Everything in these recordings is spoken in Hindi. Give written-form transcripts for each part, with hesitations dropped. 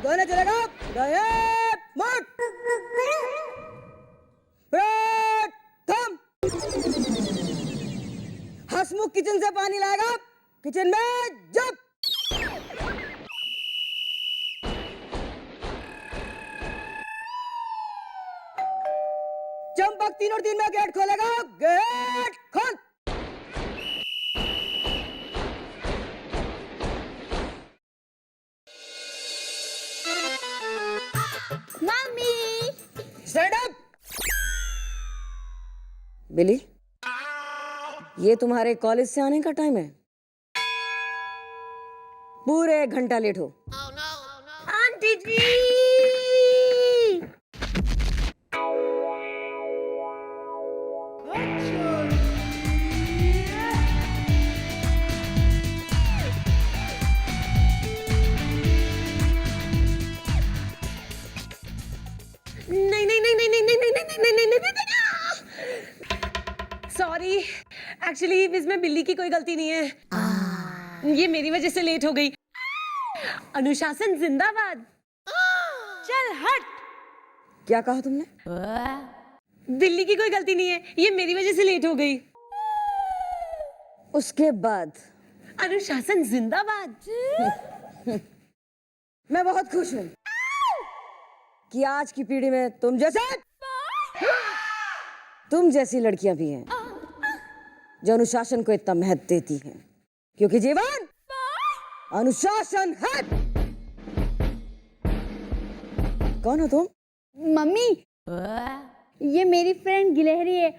गाना चलेगा। प्रथम हसमुख किचन से पानी लाएगा। किचन में जब चंपक 3 और 3 में गेट खोलेगा। गेट खोल। Mummy stand up. बिली, ये तुम्हारे कॉलेज से आने का टाइम है। पूरे 1 घंटा लेट हो। आंटी जी नहीं नहीं नहीं नहीं नहीं नहीं नहीं नहीं नहीं नहीं नहीं सॉरी, एक्चुअली इसमें बिल्ली की कोई गलती नहीं है। ये मेरी वजह से लेट हो गई। अनुशासन जिंदाबाद। चल हट। क्या कहा तुमने? बिल्ली की कोई गलती नहीं है, ये मेरी वजह से लेट हो गई। उसके बाद अनुशासन जिंदाबाद। मैं बहुत खुश हूं कि आज की पीढ़ी में तुम जैसी लड़कियां भी हैं जो अनुशासन को इतना महत्व देती हैं, क्योंकि जीवन अनुशासन है। कौन हो तुम? मम्मी, ये मेरी फ्रेंड गिलहरी है।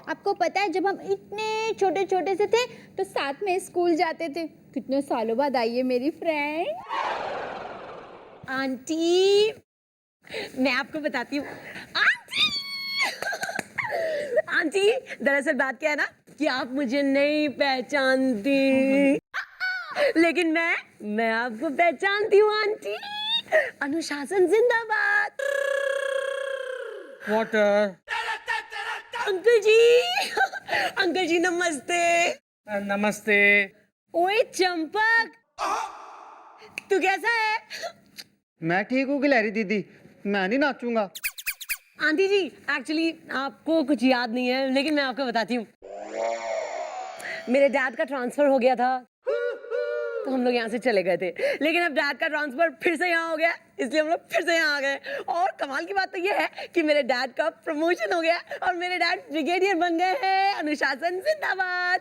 आपको पता है, जब हम इतने छोटे छोटे से थे तो साथ में स्कूल जाते थे। कितने सालों बाद आई है मेरी फ्रेंड। आंटी, मैं आपको बताती हूँ। आंटी आंटी, दरअसल बात क्या है ना कि आप मुझे नहीं पहचानती, लेकिन मैं आपको पहचानती हूँ आंटी। अनुशासन जिंदाबाद। वाटर। अंकल जी नमस्ते। नमस्ते। ओए चंपक, तू कैसा है? मैं ठीक हूँ गिलहरी दीदी, मैं नहीं नाचूंगा। आंटी जी, एक्चुअली आपको कुछ याद नहीं है, लेकिन मैं आपको बताती हूँ। मेरे डैड का ट्रांसफर हो गया था, तो हम लोग यहाँ से चले गए थे। लेकिन अब डैड का ट्रांसफर फिर से यहाँ हो गया, इसलिए हम लोग फिर से यहाँ आ गए। और कमाल की बात तो ये है कि मेरे डैड का प्रमोशन हो गया और मेरे डैड ब्रिगेडियर बन गए हैं। अनुशासन जिंदाबाद।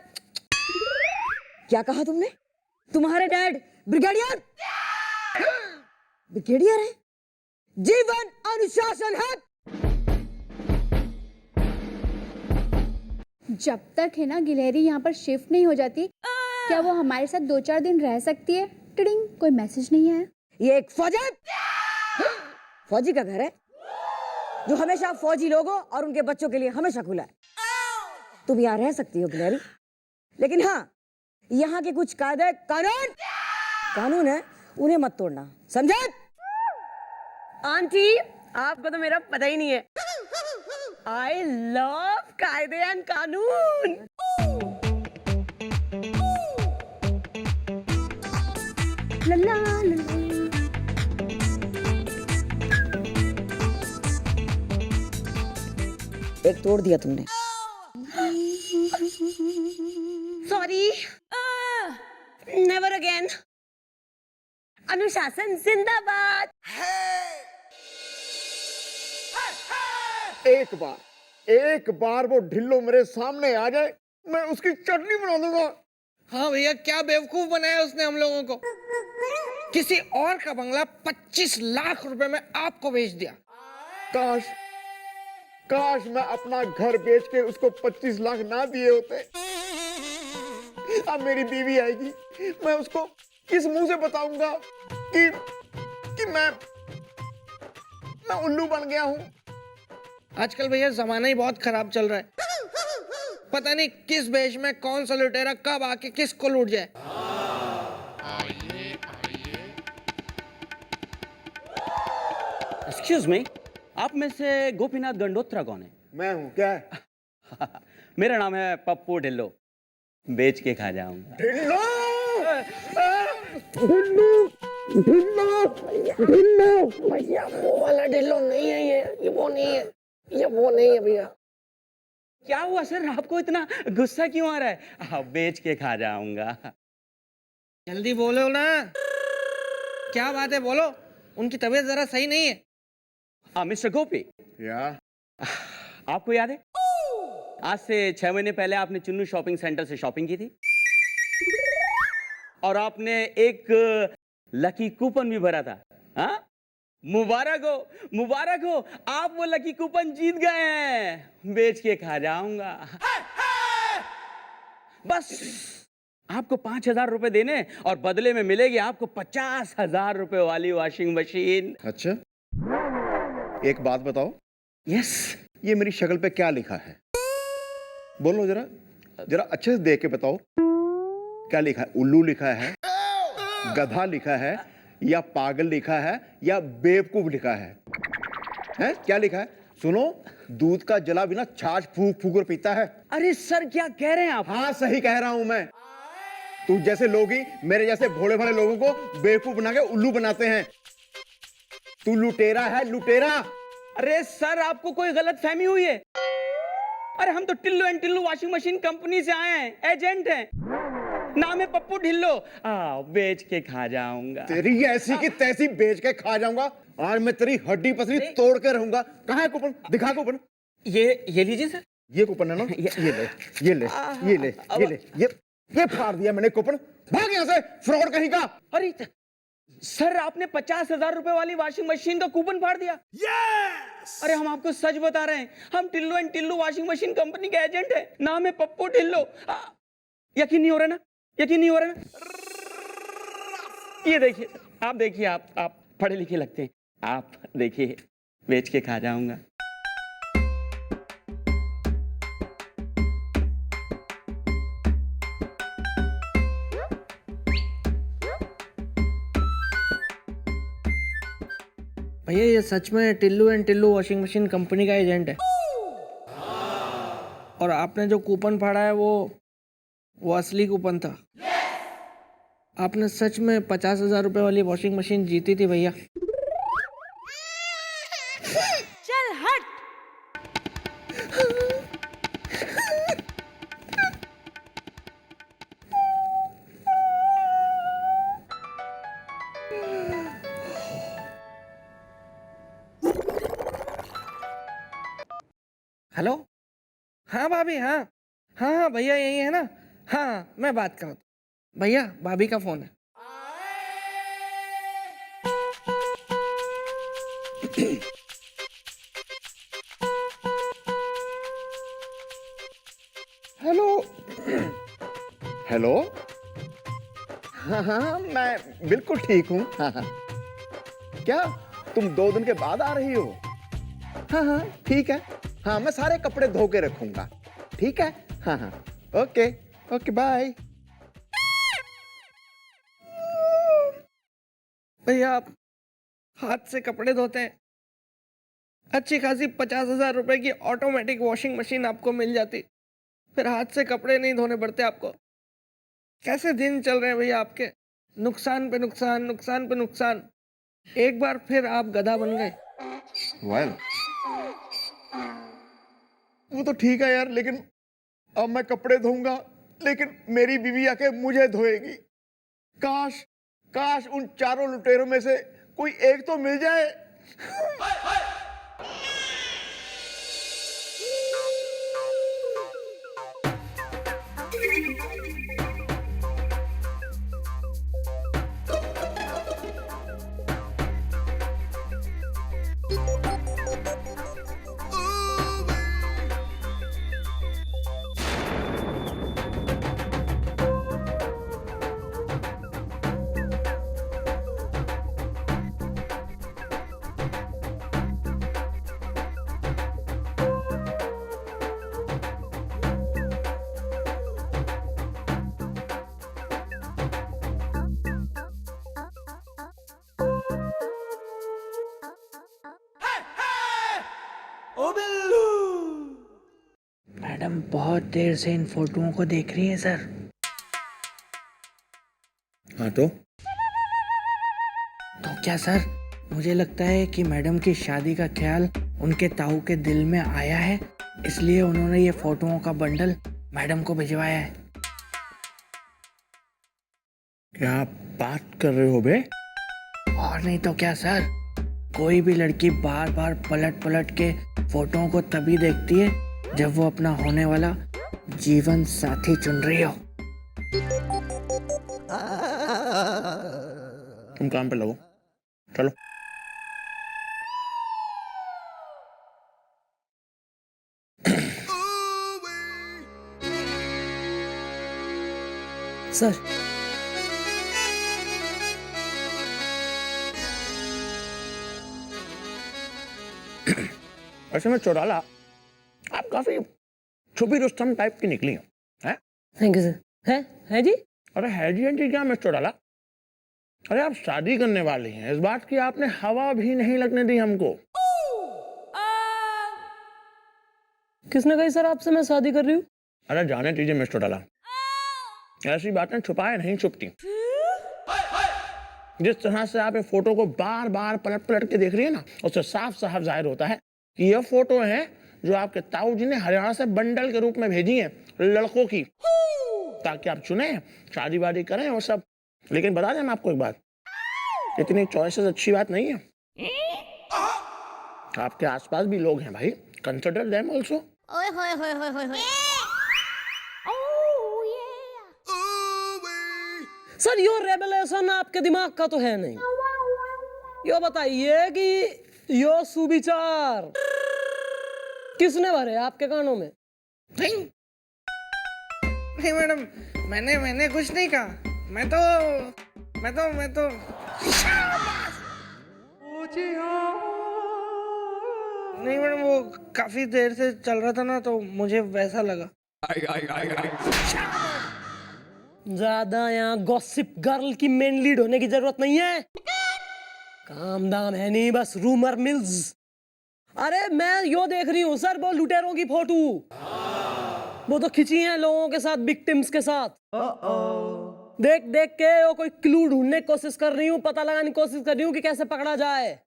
क्या कहा तुमने? तुम्हारे डैड ब्रिगेडियर? ब्रिगेडियर है? जीवन अनुशासन है। जब तक है ना गिलहरी यहाँ पर शिफ्ट नहीं हो जाती, क्या वो हमारे साथ 2-4 दिन रह सकती है? टिडिंग, कोई मैसेज नहीं है। ये एक फौजी का घर है जो हमेशा फौजी लोगों और उनके बच्चों के लिए हमेशा खुला है। तुम यहाँ रह सकती हो गिलहरी, लेकिन हाँ, यहाँ के कुछ कायदे कानून है, उन्हें मत तोड़ना, समझे? आंटी, आपको तो मेरा पता ही नहीं है। आई लव कायदे एंड कानून। लल्ला लल्ला। एक तोड़ दिया तुमने। Sorry, never again. अनुशासन जिंदाबाद। एक बार वो ढिल्लो मेरे सामने आ जाए, मैं उसकी चटनी बना दूंगा। हाँ भैया, क्या बेवकूफ बनाया उसने हम लोगों को। किसी और का बंगला 25 लाख रुपए में आपको बेच दिया। काश मैं अपना घर बेच के उसको 25 लाख ना दिए होते। अब मेरी बीवी आएगी, मैं उसको किस मुंह से बताऊंगा कि मैं उल्लू बन गया हूं। आजकल भैया जमाना ही बहुत खराब चल रहा है। पता नहीं किस भेष में कौन सा लुटेरा कब आके किसको लूट जाए। एक्सक्यूज मी, आप में से गोपीनाथ गंडोत्रा कौन है? मैं हूं। क्या है? मेरा नाम है पप्पू ढिल्लो, बेच के खा जाऊंगा। ढिल्लो! भैया वो वाला ढिल्लो नहीं है, ये वो नहीं है, ये वो नहीं है भैया। क्या हुआ सर, आपको इतना गुस्सा क्यों आ रहा है? बेच के खा जाऊंगा। जल्दी बोलो ना, क्या बात है, बोलो। उनकी तबीयत जरा सही नहीं है। मिस्टर गोपी, या आपको याद है आज से 6 महीने पहले आपने चुन्नू शॉपिंग सेंटर से शॉपिंग की थी और आपने एक लकी कूपन भी भरा था। हाँ, मुबारक हो, मुबारक हो, आप वो लकी कूपन जीत गए हैं। बेच के खा जाऊंगा। बस आपको 5,000 रुपए देने और बदले में मिलेगी आपको 50,000 रुपए वाली वॉशिंग मशीन। अच्छा, एक बात बताओ, यस। ये मेरी शक्ल पे क्या लिखा है? बोलो जरा, जरा अच्छे से देख के बताओ, क्या लिखा है? उल्लू लिखा है, गधा लिखा है, या पागल लिखा है, या बेवकूफ लिखा है? हैं? क्या लिखा है? सुनो, दूध का जला बिना छाछ फूक फूक कर पीता है। अरे सर, क्या कह रहे हैं आप? हाँ, सही कह रहा हूं मैं। तू जैसे लोग ही मेरे जैसे भोले भाले लोगों को बेवकूफ बना के उल्लू बनाते हैं। तू लुटेरा है, लुटेरा। अरे सर, आपको कोई गलत फहमी हुई है। अरे हम तो Tillo and Tillo washing machine company से आए हैं, एजेंट हैं। नाम है पप्पू ढिल्लो। बेच के खा जाऊंगा। तेरी ऐसी की तैसी बेच के खा जाऊंगा। आज मैं तेरी हड्डी पसली तोड़ के रहूंगा। कहाँ है कूपन? दिखा कूपन। ये लीजिए सर। ये कूपन है ना? ये ले, ये ले, ये ले, ये ले, ये फाड़ दिया मैंने कूपन। भाग यहाँ से, फ्रॉड कहीं का। अरे सर, आपने 50,000 रुपए वाली वॉशिंग मशीन का कूपन फाड़ दिया। yes! अरे हम आपको सच बता रहे हैं, हम Tillo and Tillo washing machine company के एजेंट हैं। नाम है पप्पू ढिल्लो। यकीन नहीं हो रहा ना? यकीन नहीं हो रहा ना? ये देखिए, आप देखिए, आप पढ़े लिखे लगते हैं। आप देखिए, बेच के खा जाऊंगा। भैया ये सच में Tillu and Tillu washing machine company का एजेंट है। और आपने जो कूपन फाड़ा है वो असली कूपन था। आपने सच में 50,000 रुपए वाली वॉशिंग मशीन जीती थी भैया। चल हट। हेलो, हाँ भाभी, हाँ हाँ हाँ भैया यही है ना? हाँ, मैं बात कर रहा हूँ भैया, भाभी का फोन है। Hello, hello. हाँ हाँ, मैं बिल्कुल ठीक हूँ। हाँ हाँ, क्या तुम 2 दिन के बाद आ रही हो? हाँ हाँ, ठीक है। हाँ, मैं सारे कपड़े धो के रखूंगा। ठीक है। हाँ हाँ, ओके ओके, बाय। भैया आप हाथ से कपड़े धोते हैं, अच्छी खासी 50,000 रुपए की ऑटोमेटिक वॉशिंग मशीन आपको मिल जाती, फिर हाथ से कपड़े नहीं धोने पड़ते आपको। कैसे दिन चल रहे हैं भैया आपके? नुकसान पे नुकसान, नुकसान पे नुकसान। एक बार फिर आप गधा बन गए। वेल, वो तो ठीक है यार, लेकिन अब मैं कपड़े धोऊंगा, लेकिन मेरी बीवी आके मुझे धोएगी। काश काश उन चारों लुटेरों में से कोई एक तो मिल जाए। मैडम बहुत देर से इन फोटोओं को देख रही हैं सर। हाँ तो क्या सर, मुझे लगता है कि मैडम की शादी का ख्याल उनके ताऊ के दिल में आया है, इसलिए उन्होंने ये फोटोओं का बंडल मैडम को भिजवाया है। क्या बात कर रहे हो बे? और नहीं तो क्या सर, कोई भी लड़की बार बार पलट पलट के फोटोओं को तभी देखती है जब वो अपना होने वाला जीवन साथी चुन रही हो। तुम काम पे लगो, चलो। सर ऐसे में चौराला, आप काफी छुपी रुस्तम टाइप की निकली हो, हैं? Thank you sir. है जी? अरे है जी क्या मिस चौराला? अरे आप शादी करने वाली हैं, इस बात की आपने हवा भी नहीं लगने दी हमको। किसने कही सर आपसे मैं शादी कर रही हूँ? अरे जाने दीजिए मिस चौटाला, ऐसी बातें छुपाए नहीं छुपती। जिस तरह से आप ये फोटो को बार बार पलट पलट के देख रही है ना, उससे साफ साफ जाहिर होता है कि यह फोटो है जो आपके ताऊ जी ने हरियाणा से बंडल के रूप में भेजी है लड़कों की, ताकि आप चुने, शादी वादी करें और सब। लेकिन बता दें मैं आपको एक बात, इतनी चॉइसेस अच्छी बात नहीं है। आपके आसपास भी लोग हैं भाई, कंसिडर देम आल्सो। ओए होए होए होए होए होए। सर यो रेवलेशन आपके दिमाग का तो है नहीं। यो बताइए कि यो सुविचार किसने भरे आपके कानों में? नहीं नहीं मैडम, मैंने कुछ नहीं कहा। मैं तो नहीं मैडम, वो काफी देर से चल रहा था ना, तो मुझे वैसा लगा। ज्यादा यहाँ गॉसिप गर्ल की मेन लीड होने की जरूरत नहीं है। काम दाम है नहीं, बस रूमर मिल्स। अरे मैं यो देख रही हूँ सर, वो लुटेरों की फोटो, वो तो खिंची हैं लोगों के साथ, विक्टिम्स के साथ। देख देख के वो कोई क्लू ढूंढने की कोशिश कर रही हूँ, पता लगाने की कोशिश कर रही हूँ कि कैसे पकड़ा जाए।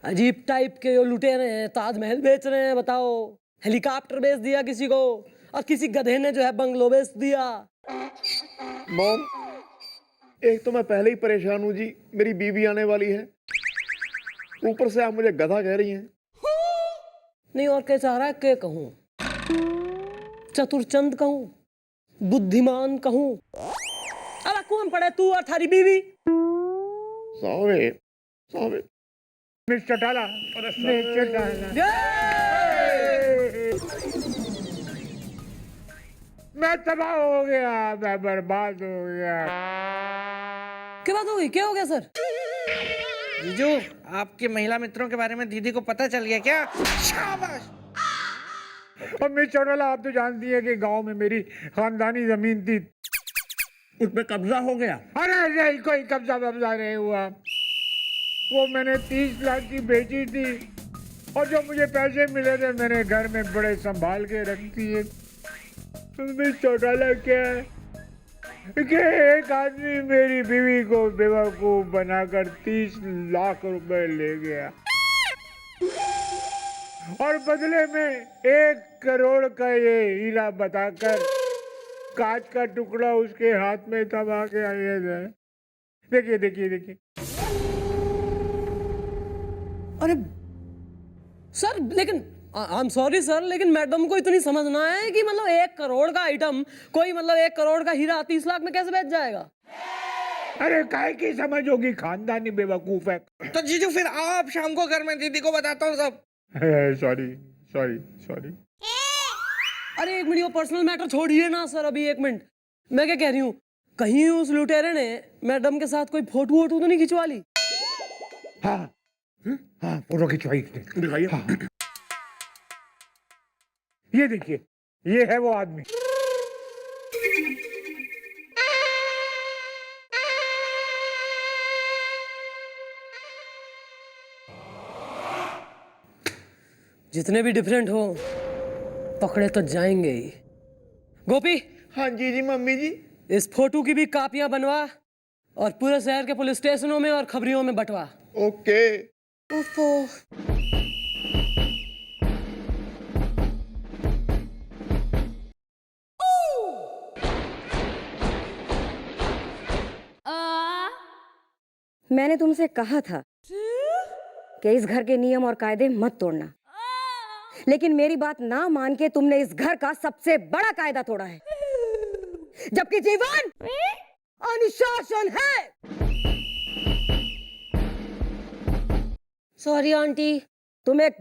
अजीब टाइप के यो लुटेरे हैं, ताजमहल बेच रहे हैं, बताओ। हेलीकॉप्टर बेच दिया किसी को, और किसी गधे ने जो है बंगलो बेच दिया। मॉम, एक तो मैं पहले ही परेशान हूँ जी, मेरी बीवी आने वाली है, ऊपर से आप मुझे गधा कह रही हैं। नहीं और क्या चाह रहा है, क्या कहूँ? चतुरचंद कहूँ, बुद्धिमान कहूँ? अरे कौन पड़े, तू और थारी बीवी? सॉरी सॉरी मिस्टर टाला, मिस्टर टाला। मैं तबाह हो गया, मैं बर्बाद हो गया। क्या बात हुई, क्या हो गया सर? जीजू, आपके महिला मित्रों के बारे में दीदी को पता चल गया क्या? शाबाश। और मिस चौटाला, आप तो जानती है कि गांव में मेरी खानदानी जमीन थी, उस पे कब्जा हो गया। अरे नहीं, कोई कब्जा वब्जा नहीं हुआ, वो मैंने 30 लाख की बेची थी, और जो मुझे पैसे मिले थे मैंने घर में बड़े संभाल के रख दिए। मिस चौटाला क्या है कि एक आदमी मेरी बीवी को बेवकूफ बनाकर 30 लाख रुपए ले गया, और बदले में 1 करोड़ का ये हीरा बताकर कांच का टुकड़ा उसके हाथ में थमा के आए थे। देखिए देखिए देखिए। अरे सर, लेकिन आई एम सॉरी सर, लेकिन मैडम को इतनी समझना है कि मतलब 1 करोड़ का आइटम, कोई मतलब 1 करोड़ का हीरा 30 लाख में कैसे बेच जाएगा? अरे काहे की समझ होगी, खानदानी बेवकूफ है। तो जीजू फिर आप शाम को घर में दीदी को बताता हूँ सब। Sorry sorry sorry. अरे एक मिनट, वो पर्सनल मैटर छोड़िए ना सर, अभी 1 मिनट। मैं क्या कह रही हूँ, कहीं उस लुटेरे ने मैडम के साथ कोई फोटो वोटो तो नहीं खिंचवा ली? हाँ हाँ, फोटो खिंचवाई, दिखाइए। हाँ। ये देखिए, ये है वो आदमी। जितने भी डिफरेंट हो, पकड़े तो जाएंगे ही। गोपी, हाँ जी जी मम्मी जी। इस फोटो की भी कापियां बनवा और पूरे शहर के पुलिस स्टेशनों में और खबरियों में बंटवा। ओके। मैंने तुमसे कहा था कि इस घर के नियम और कायदे मत तोड़ना, लेकिन मेरी बात ना मान के तुमने इस घर का सबसे बड़ा कायदा तोड़ा है, जबकि जीवन अनुशासन है। Sorry aunty. तुम एक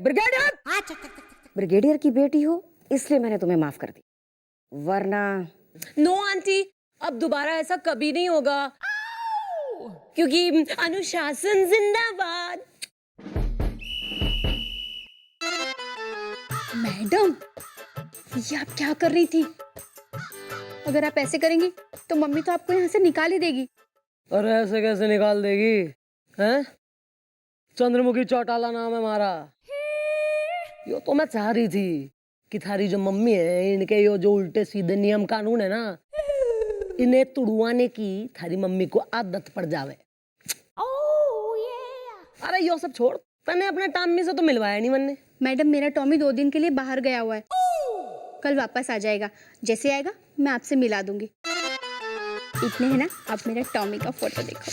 ब्रिगेडियर की बेटी हो, इसलिए मैंने तुम्हें माफ कर दी, वरना नो आंटी, अब दोबारा ऐसा कभी नहीं होगा, क्योंकि अनुशासन जिंदाबाद। मैडम, ये आप क्या कर रही थी? अगर आप ऐसे करेंगी तो मम्मी तो आपको यहाँ से निकाल ही देगी। अरे ऐसे कैसे निकाल देगी? हैं? चंद्रमुखी चौटाला नाम है हमारा। यो तो मैं चाह रही थी कि थारी जो मम्मी है, इनके यो जो उल्टे सीधे नियम कानून है ना, इन्हें तुड़वाने की थारी मम्मी को आदत पड़ जावे। अरे यो सब छोड़, तने अपने टाम्मी से तो मिलवाया नहीं मैंने। मैडम, मेरा टॉमी 2 दिन के लिए बाहर गया हुआ है, कल वापस आ जाएगा। जैसे आएगा मैं आपसे मिला दूंगी। इतने है ना, आप मेरे टॉमी का फोटो देखो।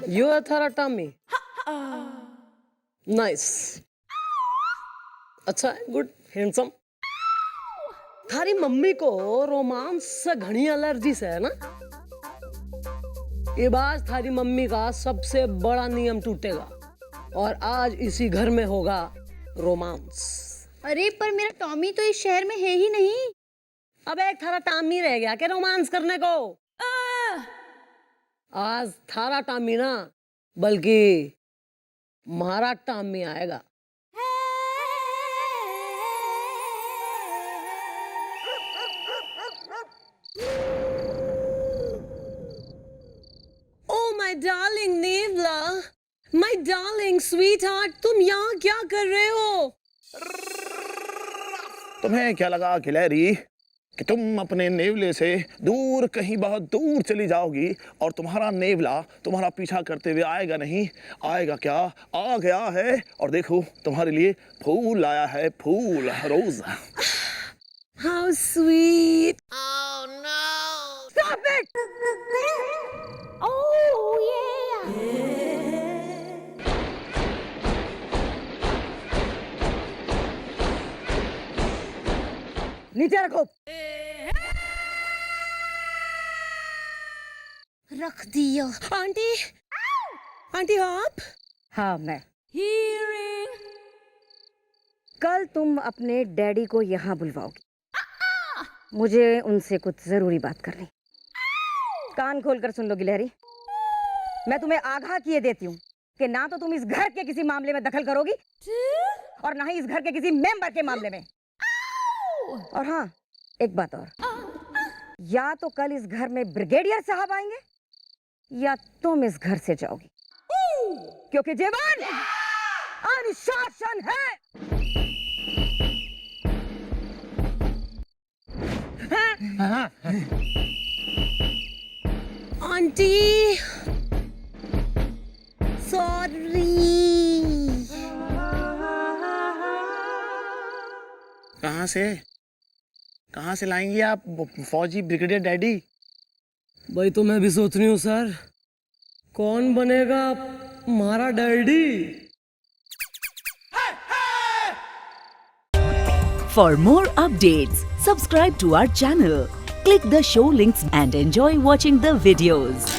You are थारा टॉमी। नाइस, अच्छा है, गुड, हैंडसम। थारी मम्मी को रोमांस से घनी एलर्जी से है ना? ये बात थारी मम्मी का सबसे बड़ा नियम टूटेगा और आज इसी घर में होगा रोमांस। अरे पर मेरा टॉमी तो इस शहर में है ही नहीं। अब एक थारा टॉमी रह गया क्या रोमांस करने को? आज थारा टॉमी ना, बल्कि हमारा टॉमी आएगा। My darling नेवला, my darling sweetheart, तुम यहाँ क्या कर रहे हो? तुम्हें क्या लगा गिलहरी कि तुम अपने नेवले से दूर, कहीं बहुत दूर चली जाओगी और तुम्हारा नेवला तुम्हारा पीछा करते हुए आएगा नहीं? आएगा क्या, आ गया है। और देखो तुम्हारे लिए फूल लाया है, फूल, रोज। How sweet! Oh no! Stop it! Oh yeah! नीचे रखो। रख दिया। आंटी, आंटी आप? हाँ मैं। कल तुम अपने डैडी को यहाँ बुलवाओगी, मुझे उनसे कुछ जरूरी बात करनी। कान खोलकर सुन लो गिलहरी, मैं तुम्हें आगाह किए देती हूँ कि ना तो तुम इस घर के किसी मामले में दखल करोगी और ना ही इस घर के किसी मेंबर के मामले में। और हाँ, एक बात और, या तो कल इस घर में ब्रिगेडियर साहब आएंगे या तुम इस घर से जाओगी, क्योंकि जीवन अनुशासन है। Aunty, sorry. कहाँ से लाएंगी आप फौजी ब्रिगेडियर डैडी? भाई तो मैं भी सोच रही हूँ सर, कौन बनेगा हमारा daddy? For more updates, subscribe to our channel, click the show links and enjoy watching the videos.